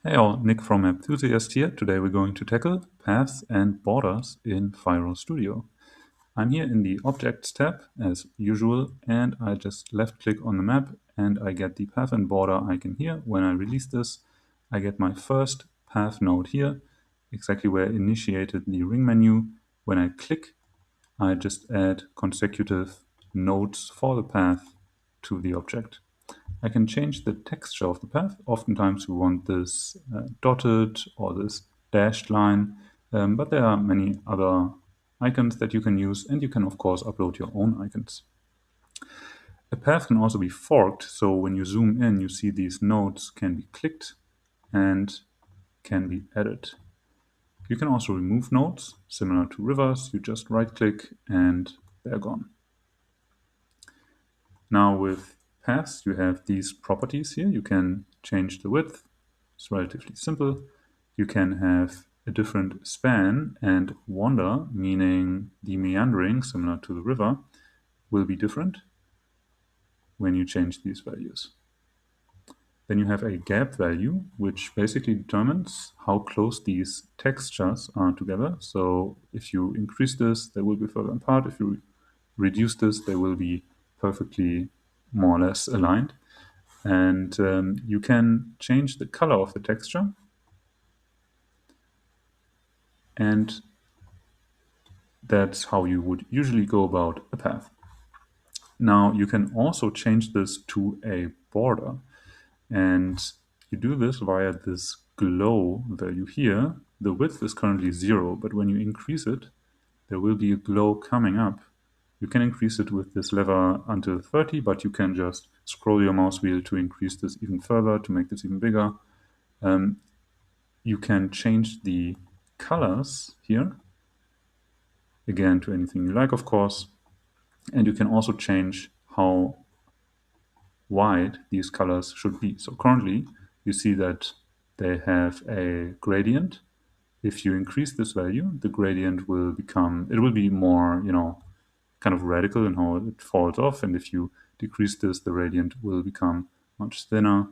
Hey all, Nick from Enthusiast here. Today we're going to tackle paths and borders in Phairos Studio. I'm here in the Objects tab as usual, and I just left click on the map and I get the path and border icon here. When I release this, I get my first path node here, exactly where I initiated the ring menu. When I click, I just add consecutive nodes for the path to the object. I can change the texture of the path. Oftentimes we want this dotted or this dashed line, but there are many other icons that you can use, and you can of course upload your own icons. A path can also be forked, so when you zoom in, you see these nodes can be clicked and can be added. You can also remove nodes, similar to rivers. You just right click and they're gone. Now with paths, you have these properties here. You can change the width. It's relatively simple. You can have a different span, and wander, meaning the meandering, similar to the river, will be different when you change these values. Then you have a gap value, which basically determines how close these textures are together. So if you increase this, they will be further apart. If you reduce this, they will be perfectly more or less aligned. And you can change the color of the texture, and that's how you would usually go about a path. Now you can also change this to a border, and you do this via this glow value here. The width is currently 0, but when you increase it, there will be a glow coming up. You can increase it with this lever until 30, but you can just scroll your mouse wheel to increase this even further, to make this even bigger. You can change the colors here, again to anything you like, of course, and you can also change how wide these colors should be. So currently you see that they have a gradient. If you increase this value, the gradient will become, it will be more, kind of radical in how it falls off. And if you decrease this, the gradient will become much thinner.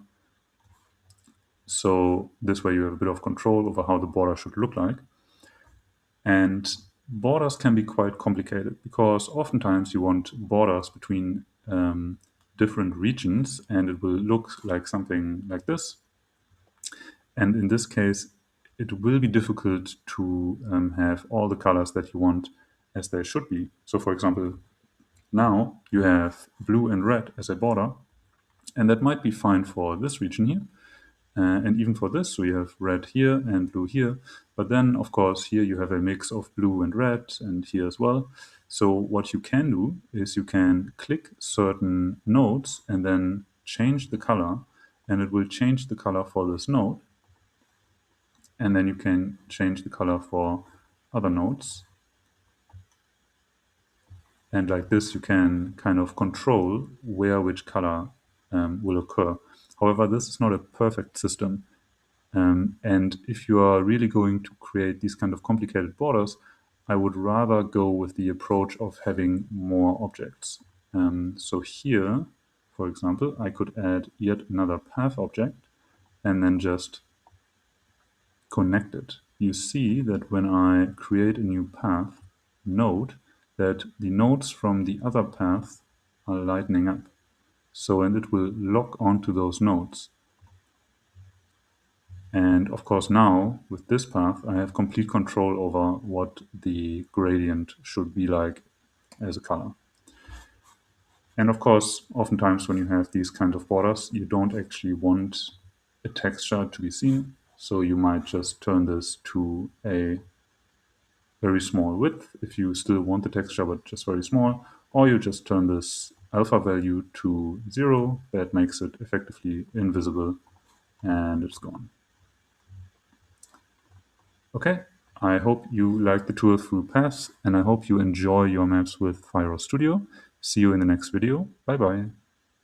So this way you have a bit of control over how the border should look like. And borders can be quite complicated because oftentimes you want borders between different regions, and it will look like something like this. And in this case, it will be difficult to have all the colors that you want as they should be. So for example, now you have blue and red as a border, and that might be fine for this region here. And even for this, so you have red here and blue here. But then, of course, here you have a mix of blue and red, and here as well. So what you can do is you can click certain nodes and then change the color, and it will change the color for this node. And then you can change the color for other nodes. And like this, you can kind of control where which color will occur. However, this is not a perfect system. And if you are really going to create these kind of complicated borders, I would rather go with the approach of having more objects. So here, for example, I could add yet another path object and then just connect it. You see that when I create a new path node, that the nodes from the other path are lightening up. So, and it will lock onto those nodes. And of course now, with this path, I have complete control over what the gradient should be like as a color. And of course, oftentimes when you have these kind of borders, you don't actually want a texture to be seen. So you might just turn this to a very small width if you still want the texture, but just very small. Or you just turn this alpha value to 0. That makes it effectively invisible, and it's gone. Okay, I hope you like the tour through paths, and I hope you enjoy your maps with Phairos Studio. See you in the next video. Bye bye.